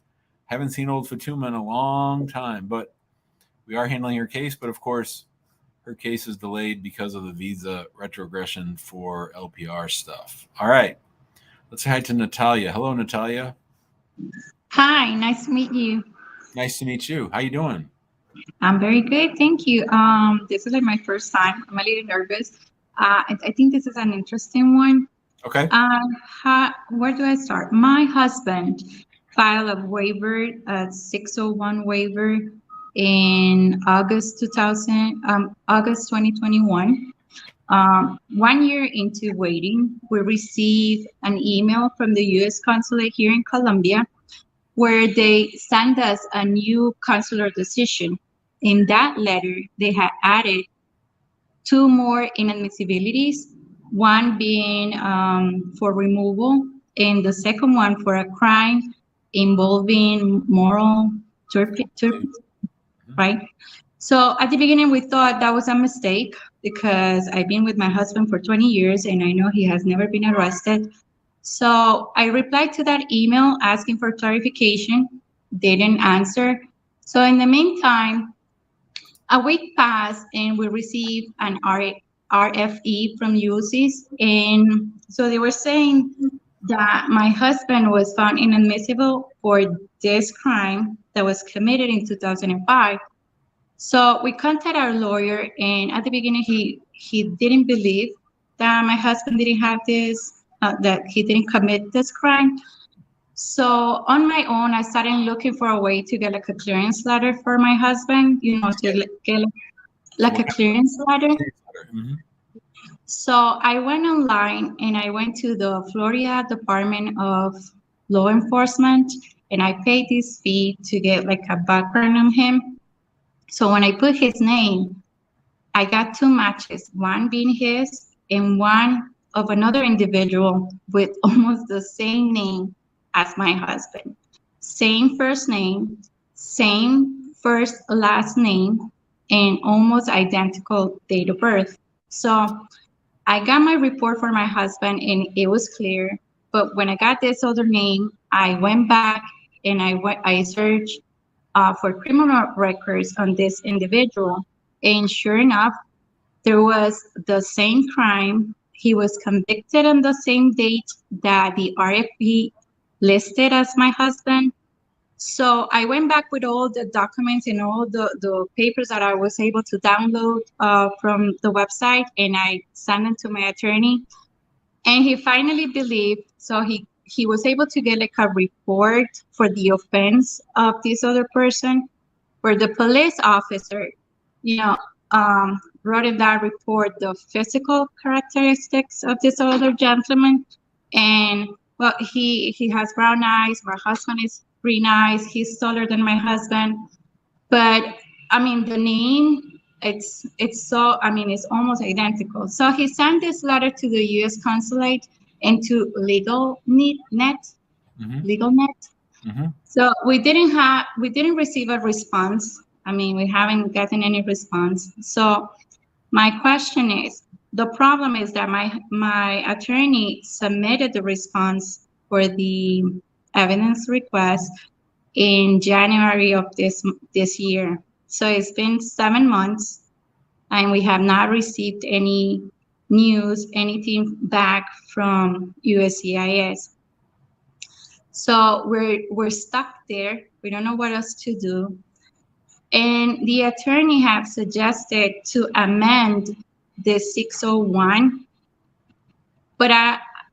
Haven't seen old Fatuma in a long time, but we are handling her case. But, of course, her case is delayed because of the visa retrogression for LPR stuff. All right. Let's say hi to Natalia. Hello, Natalia. Hi, nice to meet you. Nice to meet you. How you doing? I'm very good, thank you. This is like my first time. I'm a little nervous. I think this is an interesting one. Okay. Where do I start? My husband filed a waiver, a 601 waiver in August 2021. 1 year into waiting, we received an email from the U.S. consulate here in Colombia where they sent us a new consular decision. In that letter, they had added 2 more inadmissibilities, one being for removal, and the second one for a crime involving moral turpitude, right? So at the beginning, we thought that was a mistake because I've been with my husband for 20 years and I know he has never been arrested. So I replied to that email asking for clarification. They didn't answer. So in the meantime, a week passed and we received an RFE from USCIS. And so they were saying that my husband was found inadmissible for this crime that was committed in 2005. So we contacted our lawyer, and at the beginning, he didn't believe that my husband didn't have this, that he didn't commit this crime. So on my own, I started looking for a way to get like a clearance letter for my husband, to get like a clearance letter. Mm-hmm. So I went online and I went to the Florida Department of Law Enforcement, and I paid this fee to get like a background on him. So when I put his name, I got 2 matches, one being his and one of another individual with almost the same name as my husband. Same first name, same first last name, and almost identical date of birth. So I got my report for my husband and it was clear. But when I got this other name, I went back and I searched for criminal records on this individual. And sure enough, there was the same crime. He was convicted on the same date that the RFP listed as my husband. So I went back with all the documents and all the papers that I was able to download from the website, and I sent them to my attorney. And he finally believed, so he was able to get like a report for the offense of this other person, where the police officer, wrote in that report the physical characteristics of this other gentleman. And well, he has brown eyes. My husband is green eyes. He's taller than my husband. But I mean, the name, it's almost identical. So he sent this letter to the U.S. consulate and to LegalNet. Mm-hmm. So we didn't receive a response. I mean, we haven't gotten any response. So my question is, the problem is that my attorney submitted the response for the evidence request in January of this year. So it's been 7 months and we have not received any news, anything back from USCIS. So we're stuck there. We don't know what else to do. And the attorney have suggested to amend the 601, but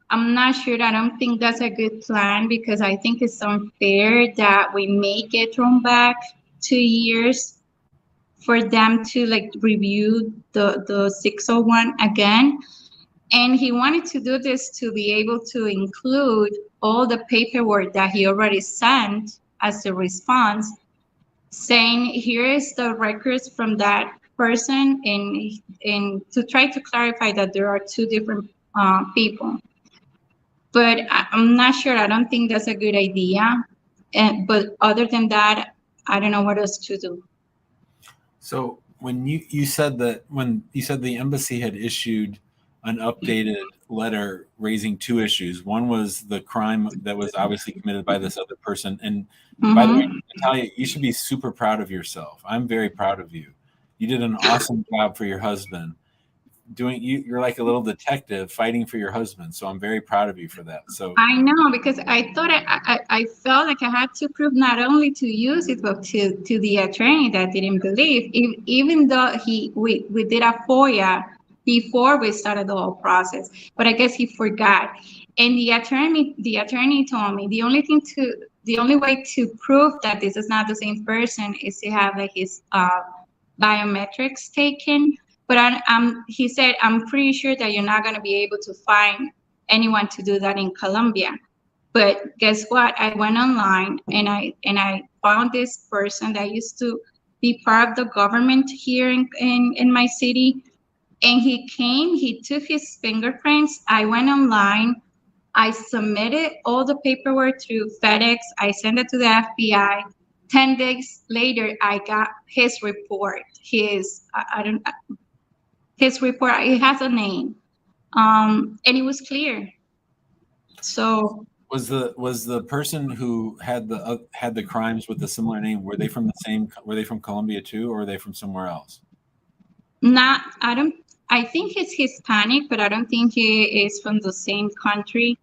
I'm not sure. I don't think that's a good plan because I think it's unfair that we may get thrown back 2 years for them to like review the 601 again. And he wanted to do this to be able to include all the paperwork that he already sent as a response, saying here is the records from that person, and to try to clarify that there are two different people. But I'm not sure. I don't think that's a good idea. But other than that, I don't know what else to do. So when you said that, when you said the embassy had issued an updated letter raising two issues, one was the crime that was obviously committed by this other person. And by the way, Natalia, you should be super proud of yourself. I'm very proud of you. You did an awesome job for your husband. You're like a little detective fighting for your husband. So I'm very proud of you for that. So I know, because I thought I felt like I had to prove not only to use it, but to the attorney that didn't believe, even though we did a FOIA before we started the whole process, but I guess he forgot. And the attorney told me the only way to prove that this is not the same person is to have like his biometrics taken. But he said, I'm pretty sure that you're not going to be able to find anyone to do that in Colombia. But guess what? I went online and I found this person that used to be part of the government here in my city. And he came, he took his fingerprints. I went online. I submitted all the paperwork through FedEx. I sent it to the FBI. 10 days later, I got his report. His report, it has a name. And it was clear. So was the person who had the crimes with the similar name, were they from Colombia too, or were they from somewhere else? I think he's Hispanic, but I don't think he is from the same country.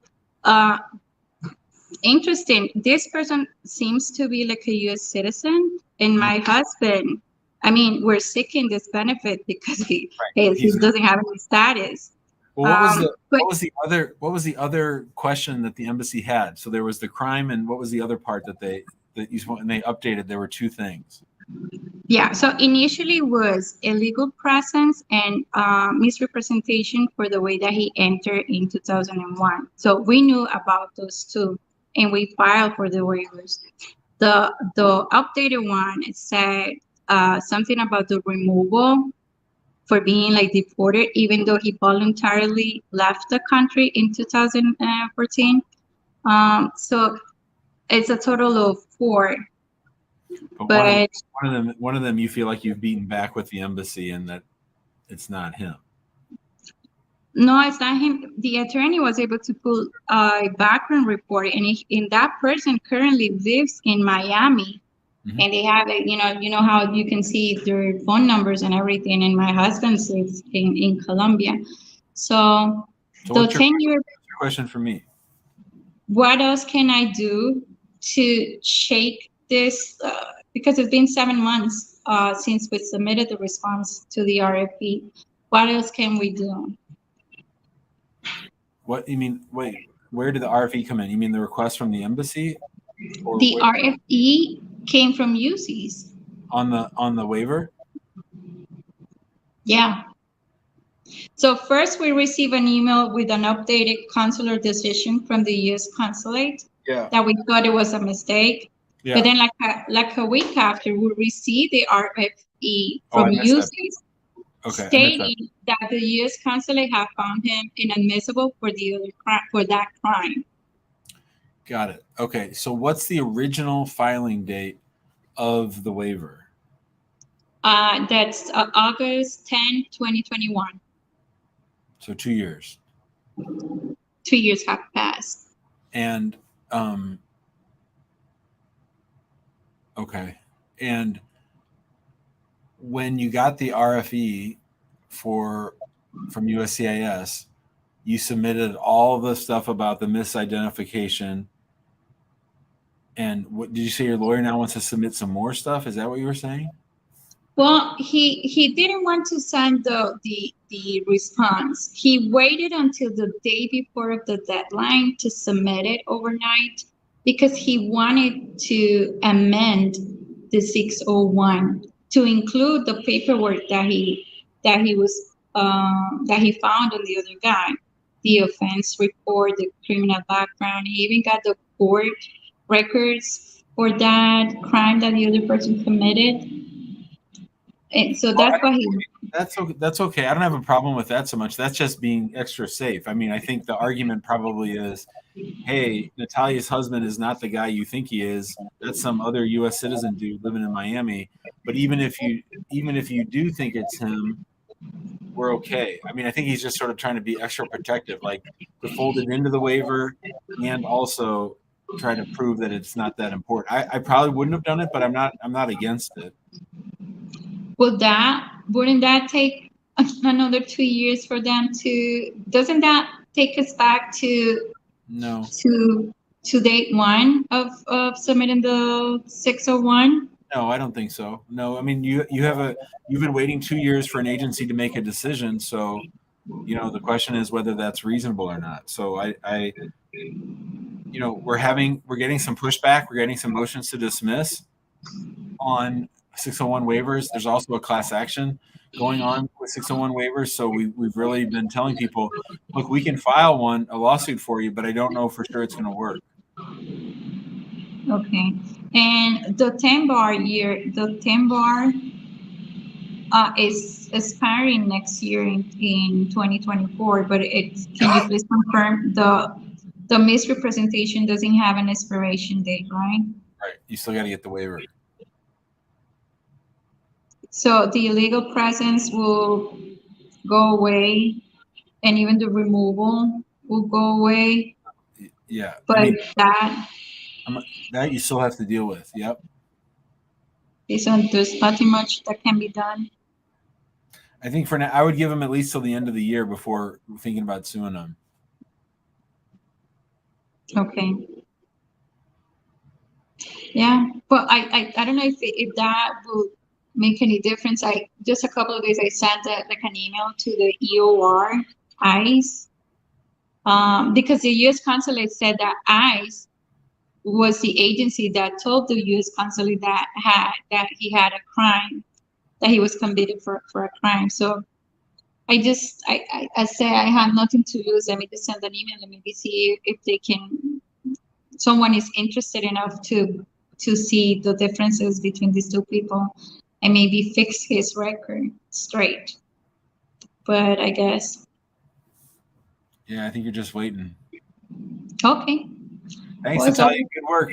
Interesting. This person seems to be like a U.S. citizen, and my husband, I mean, we're seeking this benefit because he doesn't have any status. Well, what was the other question that the embassy had? So there was the crime, and what was the other part when they updated? There were two things. Yeah. So initially was illegal presence and misrepresentation for the way that he entered in 2001. So we knew about those two, and we filed for the waivers. The updated one, it said something about the removal for being like deported, even though he voluntarily left the country in 2014. So it's a total of 4. But one of them you feel like you've beaten back with the embassy, and that it's not him. No, it's not him. The attorney was able to pull a background report, and that person currently lives in Miami. Mm-hmm. And they have it, you know how you can see their phone numbers and everything. And my husband lives in Colombia. So what's your question for me? What else can I do to shake this? Because it's been 7 months since we submitted the response to the RFP. What else can we do? What you mean? Wait, where did the RFE come in? You mean the request from the embassy? The RFE came from USCIS. On the waiver? Yeah. So first we received an email with an updated consular decision from the U.S. consulate. Yeah. That we thought it was a mistake. Yeah. But then like a week after, we received the RFE from USCIS. Okay, stating that the U.S. consulate have found him inadmissible for that crime. Got it. Okay, so what's the original filing date of the waiver? That's August 10, 2021. So 2 years. 2 years have passed. And okay, and when you got the RFE from USCIS, you submitted all the stuff about the misidentification. And what did you say? Your lawyer now wants to submit some more stuff? Is that what you were saying? Well, he didn't want to send the response. He waited until the day before of the deadline to submit it overnight because he wanted to amend the 601 to include the paperwork that he found on the other guy, the offense report, the criminal background. He even got the court records for that crime that the other person committed. And so that's why he. That's okay. I don't have a problem with that so much. That's just being extra safe. I mean, I think the argument probably is, hey, Natalia's husband is not the guy you think he is. That's some other U.S. citizen dude living in Miami. But even if you do think it's him, we're okay. I mean, I think he's just sort of trying to be extra protective, like to fold it into the waiver and also try to prove that it's not that important. I probably wouldn't have done it, but I'm not against it. Wouldn't that take another 2 years for them to? Doesn't that take us back to No. to date one of submitting the 601? No, I don't think so. No, I mean you've been waiting 2 years for an agency to make a decision, so the question is whether that's reasonable or not. So I we're getting some pushback, we're getting some motions to dismiss on 601 waivers. There's also a class action going on with 601 waivers. So we've really been telling people, look, we can file a lawsuit for you, but I don't know for sure it's going to work. Okay. And the 10 bar is expiring next year in 2024, but can you please confirm the misrepresentation doesn't have an expiration date, right? Right. You still got to get the waiver. So the illegal presence will go away, and even the removal will go away. Yeah. But that you still have to deal with. Yep. So there's nothing much that can be done. I think for now, I would give them at least till the end of the year before thinking about suing them. Okay. Yeah, but I don't know if that will make any difference. Just a couple of days I sent an email to the EOR ICE because the U.S. consulate said that ICE was the agency that told the U.S. consulate that he had a crime, that he was convicted for a crime. So I say I have nothing to lose. Let me just send an email and maybe see if someone is interested enough to see the differences between these two people and maybe fix his record straight. But I guess. Yeah, I think you're just waiting. Okay. Thanks, Natalia.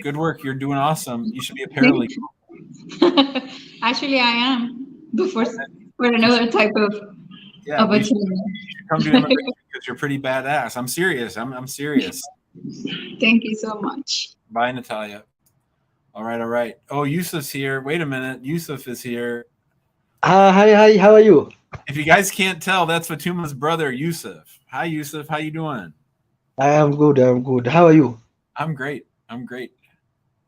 Good work. You're doing awesome. You should be a paralegal. Actually, I am for another type of attorney. You should come to immigration because you're pretty badass. I'm serious. I'm serious. Thank you so much. Bye, Natalia. All right. Oh, Yusuf's here. Wait a minute. Yusuf is here. Hi. How are you? If you guys can't tell, that's Fatuma's brother, Yusuf. Hi, Yusuf. How you doing? I am good. How are you? I'm great.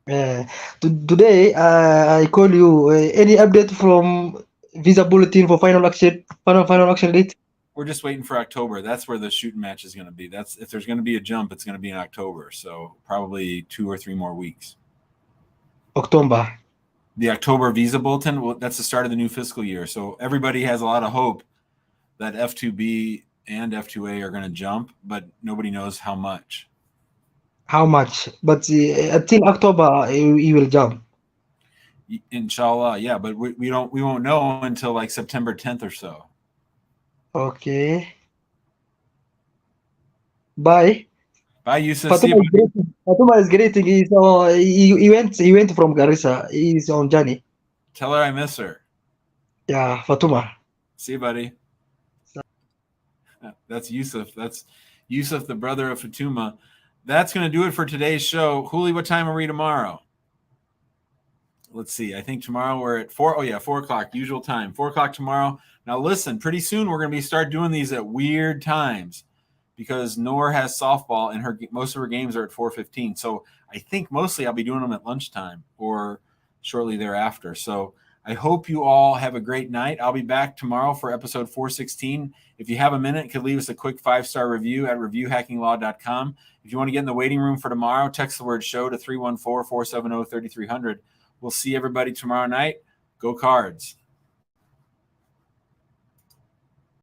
Today, I call you. Any update from visa bulletin for final action date? We're just waiting for October. That's where the shooting match is going to be. If there's going to be a jump, it's going to be in October. So probably 2 or 3 more weeks. October. The October visa bulletin, well, that's the start of the new fiscal year. So everybody has a lot of hope that F2B and F2A are going to jump, but nobody knows how much. How much? But until October, it will jump. Inshallah, yeah, but we won't know until like September 10th or so. Okay. Bye. Bye, Yusuf. Fatuma is greeting. He went from Garissa. He's on journey. Tell her I miss her. Yeah, Fatuma. See you, buddy. That's Yusuf. That's Yusuf, the brother of Fatuma. That's going to do it for today's show. Huli, what time are we tomorrow? Let's see. I think tomorrow we're at 4. Oh, yeah, 4 o'clock, usual time. 4 o'clock tomorrow. Now, listen, pretty soon we're going to start doing these at weird times because Noor has softball and most of her games are at 4:15. So I think mostly I'll be doing them at lunchtime or shortly thereafter. So I hope you all have a great night. I'll be back tomorrow for episode 416. If you have a minute, could leave us a quick 5-star review at reviewhackinglaw.com. If you want to get in the waiting room for tomorrow, text the word show to 314-470-3300. We'll see everybody tomorrow night. Go Cards.